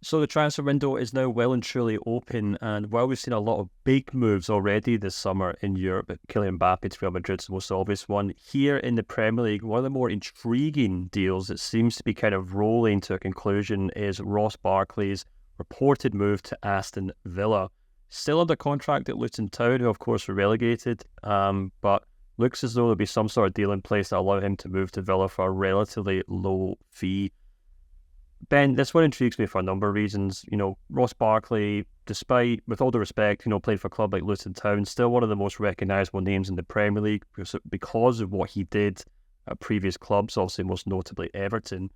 So the transfer window is now well and truly open, and while we've seen a lot of big moves already this summer in Europe, Kylian Mbappe to Real Madrid's the most obvious one, here in the Premier League, one of the more intriguing deals that seems to be kind of rolling to a conclusion is Ross Barkley's reported move to Aston Villa. Still under contract at Luton Town, who of course were relegated, but looks as though there'll be some sort of deal in place that allow him to move to Villa for a relatively low fee. Ben, this one intrigues me for a number of reasons. Ross Barkley, despite, with all the respect, played for a club like Luton Town, still one of the most recognisable names in the Premier League because of what he did at previous clubs, obviously most notably Everton.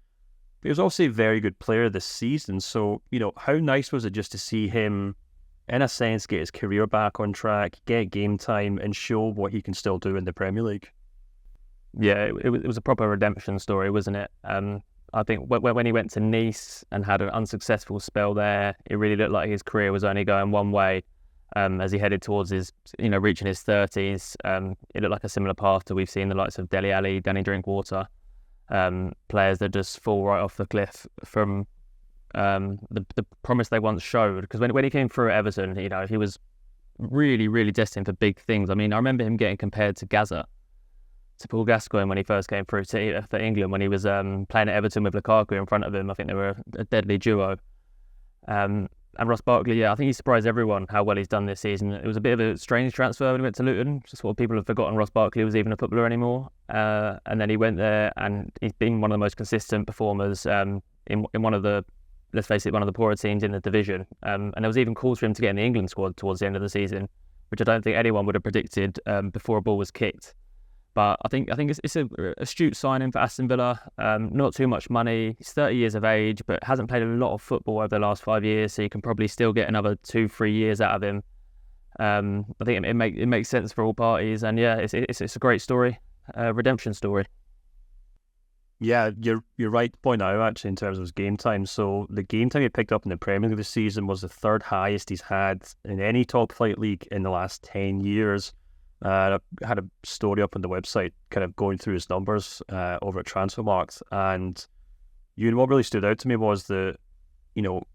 But he was also a very good player this season. So, how nice was it just to see him, in a sense, get his career back on track, get game time, and show what he can still do in the Premier League? Yeah, it was a proper redemption story, wasn't it? I think when he went to Nice and had an unsuccessful spell there, it really looked like his career was only going one way. As he headed towards his, reaching his 30s, it looked like a similar path to we've seen the likes of Dele Alli, Danny Drinkwater, players that just fall right off the cliff from the promise they once showed. Because when he came through at Everton, he was really, really destined for big things. I mean, I remember him getting compared to Paul Gascoigne when he first came through for England, when he was playing at Everton with Lukaku in front of him. I think they were a deadly duo. And Ross Barkley, I think he surprised everyone how well he's done this season. It was a bit of a strange transfer when he went to Luton. Just what people have forgotten Ross Barkley was even a footballer anymore. And then he went there and he's been one of the most consistent performers in one of the, let's face it, one of the poorer teams in the division. And there was even calls for him to get in the England squad towards the end of the season, which I don't think anyone would have predicted before a ball was kicked. But I think it's an astute signing for Aston Villa. Not too much money. He's 30 years of age, but hasn't played a lot of football over the last 5 years, so you can probably still get another 2-3 years out of him. I think it makes sense for all parties, and yeah, it's a great story, redemption story. Yeah, you're right to point out actually in terms of his game time. So the game time he picked up in the Premier League this season was the third highest he's had in any top flight league in the last 10 years. I had a story up on the website kind of going through his numbers over at Transfermarkt, and what really stood out to me was that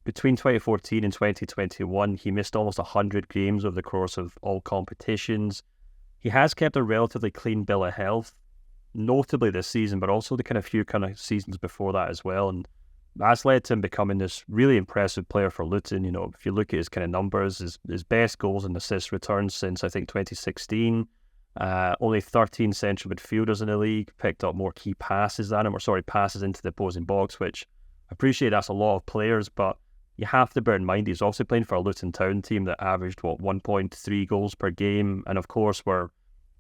between 2014 and 2021 he missed almost 100 games over the course of all competitions. He has kept a relatively clean bill of health, notably this season, but also the kind of few kind of seasons before that as well, and that's led to him becoming this really impressive player for Luton. If you look at his kind of numbers, his best goals and assist returns since I think 2016. Only 13 central midfielders in the league picked up more key passes than him, passes into the opposing box, which I appreciate that's a lot of players, but you have to bear in mind he's also playing for a Luton Town team that averaged 1.3 goals per game, and of course we're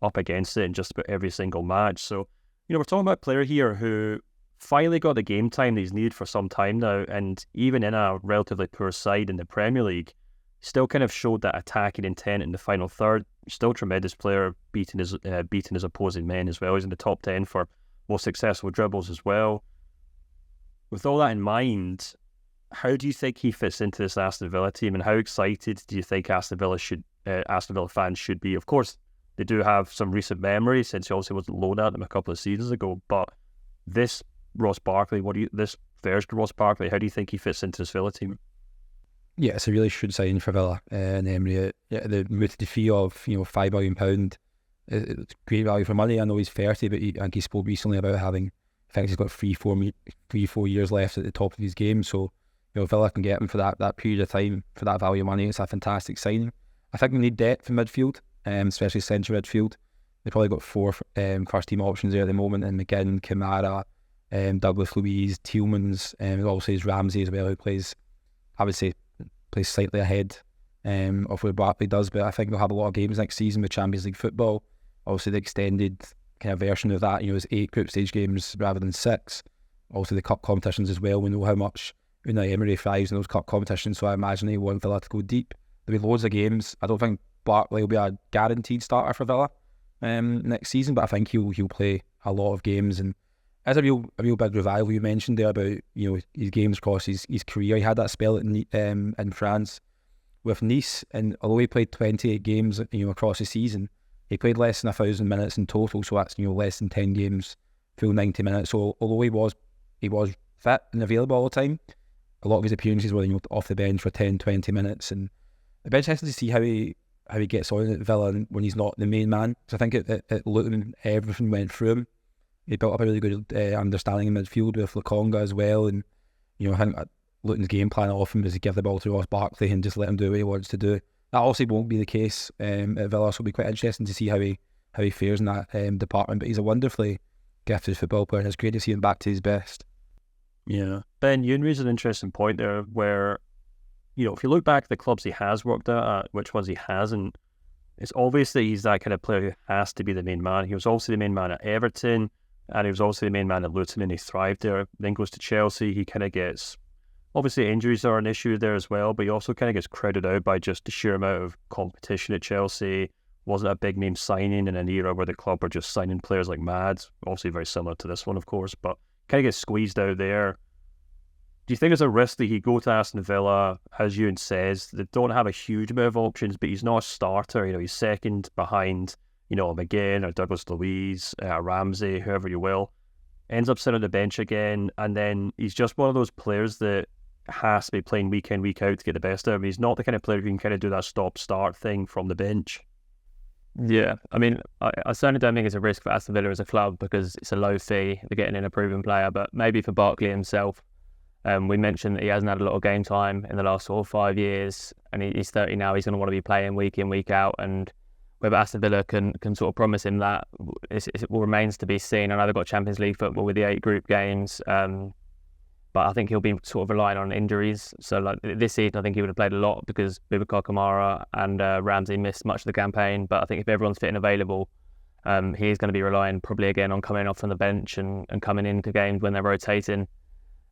up against it in just about every single match. So we're talking about a player here who finally got the game time that he's needed for some time now, and even in a relatively poor side in the Premier League, still kind of showed that attacking intent in the final third. Still a tremendous player, beating his opposing men as well. He's in the top 10 for most successful dribbles as well. With all that in mind, how do you think he fits into this Aston Villa team, and how excited do you think Aston Villa fans should be? Of course, they do have some recent memories since he obviously wasn't loaned at them a couple of seasons ago, but this Ross Barkley, this version of Ross Barkley, how do you think he fits into this Villa team? Yeah, it's a really good sign for Villa and Emery. The fee of £5 million, it's great value for money. I know he's 30, but I think he spoke recently about having, I think he's got 3-4 years left at the top of his game. So Villa can get him for that period of time for that value of money. It's a fantastic signing. I think we need depth in midfield, especially central midfield. They've probably got 4 first team options there at the moment, and McGinn, Kamara, Douglas Luiz, Tielemans, obviously there's Ramsey as well, who plays slightly ahead of where Barkley does, but I think they'll have a lot of games next season with Champions League football. Obviously the extended kind of version of that, is 8 group stage games rather than 6. Also the cup competitions as well. We know how much Unai Emery thrives in those cup competitions, so I imagine he want Villa to go deep. There'll be loads of games. I don't think Barkley will be a guaranteed starter for Villa next season, but I think he'll play a lot of games, and as a real big revival. You mentioned there about his games across his career. He had that spell in France with Nice, and although he played 28 games across the season, he played less than 1,000 minutes in total. So that's less than 10 games, full 90 minutes. So although he was fit and available all the time, a lot of his appearances were off the bench for 10, 20 minutes, and it'd be interesting to see how he gets on at Villa when he's not the main man. So I think at Luton everything went through him. He built up a really good understanding in midfield with Lokonga as well, and I think Luton's game plan often was to give the ball to Ross Barkley and just let him do what he wants to do. That obviously won't be the case at Villa, so it'll be quite interesting to see how he fares in that department. But he's a wonderfully gifted football player, and it's great to see him back to his best. Yeah. Ben, you raised an interesting point there where, if you look back at the clubs he has worked at, which ones he hasn't, it's obvious that he's that kind of player who has to be the main man. He was also the main man at Everton, and he was also the main man at Luton, and he thrived there. Then goes to Chelsea. He kind of gets, obviously injuries are an issue there as well, but he also kind of gets crowded out by just the sheer amount of competition at Chelsea. Wasn't a big name signing in an era where the club were just signing players like mad. Obviously very similar to this one, of course, but kind of gets squeezed out there. Do you think there's a risk that he go to Aston Villa, as Ewan says, they don't have a huge amount of options, but he's not a starter. He's second behind, McGinn or Douglas Luiz, Ramsey, whoever you will. Ends up sitting on the bench again, and then he's just one of those players that has to be playing week in, week out to get the best out of him. He's not the kind of player who can kind of do that stop-start thing from the bench. Yeah, I mean, I certainly don't think it's a risk for Aston Villa as a club because it's a low fee. They're getting in a proven player, but maybe for Barkley himself. We mentioned that he hasn't had a lot of game time in the last 4 or 5 years, and he's 30 now. He's going to want to be playing week in, week out, and whether Aston Villa can sort of promise him that, it will remains to be seen. I know they've got Champions League football with the 8 group games, but I think he'll be sort of relying on injuries. So like this season, I think he would have played a lot because Boubacar Kamara and Ramsey missed much of the campaign. But I think if everyone's fit and available, he's going to be relying probably again on coming off from the bench and coming into games when they're rotating.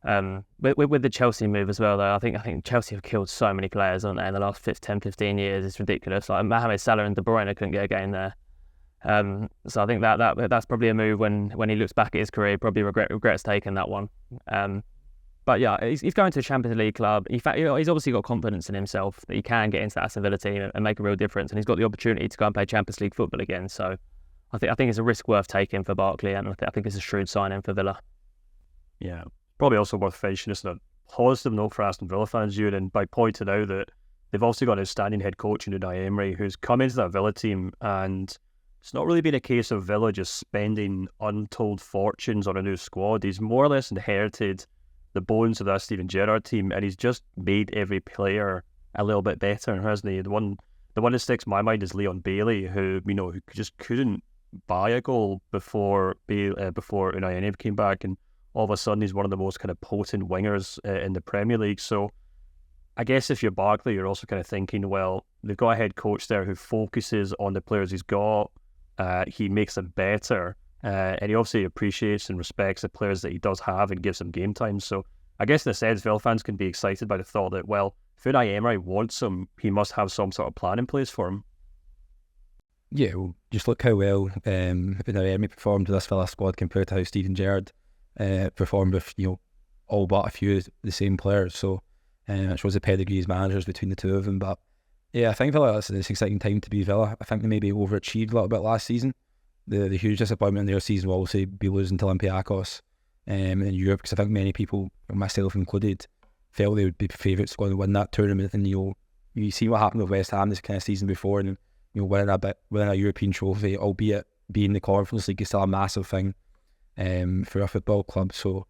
With the Chelsea move as well, though, I think Chelsea have killed so many players, haven't they, in the last 10, 15 years. It's ridiculous. Like Mohamed Salah and De Bruyne couldn't get a game there. So I think that's probably a move when he looks back at his career, probably regrets taking that one. But yeah, he's going to a Champions League club. In fact, he's obviously got confidence in himself that he can get into that Aston Villa team and make a real difference, and he's got the opportunity to go and play Champions League football again. So I think it's a risk worth taking for Barkley, and I think it's a shrewd signing for Villa. Yeah, probably also worth finishing this on a positive note for Aston Villa fans, Ewan, and by pointing out that they've also got an outstanding head coach in Unai Emery, who's come into that Villa team, and it's not really been a case of Villa just spending untold fortunes on a new squad. He's more or less inherited the bones of that Steven Gerrard team, and he's just made every player a little bit better, hasn't he? The one that sticks in my mind is Leon Bailey, who who just couldn't buy a goal before Unai Emery came back, and all of a sudden he's one of the most kind of potent wingers in the Premier League. So I guess if you're Barkley, you're also kind of thinking, well, they've got a head coach there who focuses on the players he's got. He makes them better. And he obviously appreciates and respects the players that he does have and gives them game time. So I guess in a sense, Villa fans can be excited by the thought that, well, if Unai Emery wants him, he must have some sort of plan in place for him. Yeah, well, just look how well Unai Emery performed with this Villa squad compared to how Steven Gerrard performed with all but a few of the same players. So it shows the pedigree as managers between the two of them. But yeah, I think Villa, it's an exciting time to be Villa. I think they maybe overachieved a little bit last season. The huge disappointment in their season will obviously be losing to Olympiacos in Europe, because I think many people, myself included, felt they would be favourites going to win that tournament. And you see what happened with West Ham this kind of season before, and winning a European trophy, albeit being the Conference League, is still a massive thing for a football club. So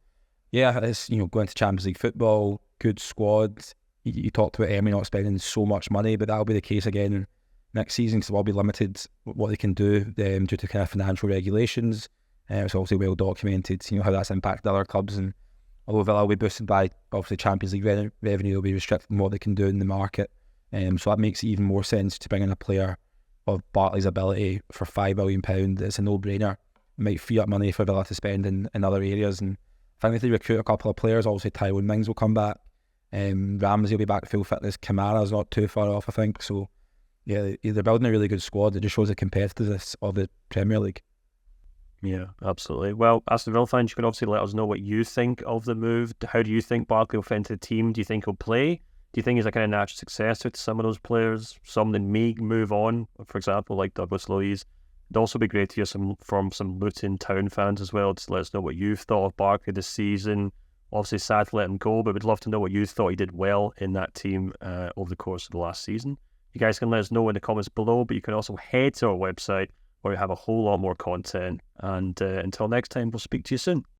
yeah, it's going to Champions League football, good squad. You talked about Emery not spending so much money, but that'll be the case again next season, because they'll be limited what they can do due to kind of financial regulations. It's obviously well documented, how that's impacted other clubs. And although Villa will be boosted by obviously Champions League revenue, they'll be restricted in what they can do in the market. So that makes it even more sense to bring in a player of Barkley's ability for £5 million. It's a no-brainer. It might free up money for Villa to spend in other areas. And I think if they recruit a couple of players, obviously Tyrone Mings will come back. Ramsey will be back to full fitness. Kamara's not too far off, I think. So yeah, they're building a really good squad. It just shows the competitiveness of the Premier League. Yeah, absolutely. Well, Aston Villa fans, you can obviously let us know what you think of the move. How do you think Barkley will fit into the team? Do you think he'll play? Do you think he's a kind of natural successor to some of those players? Some that may move on, for example, like Douglas Luiz. It'd also be great to hear from some Luton Town fans as well. Just let us know what you've thought of Barkley this season, Obviously, sad to let him go, but we'd love to know what you thought he did well in that team over the course of the last season. You guys can let us know in the comments below, but you can also head to our website where we have a whole lot more content. And until next time, we'll speak to you soon.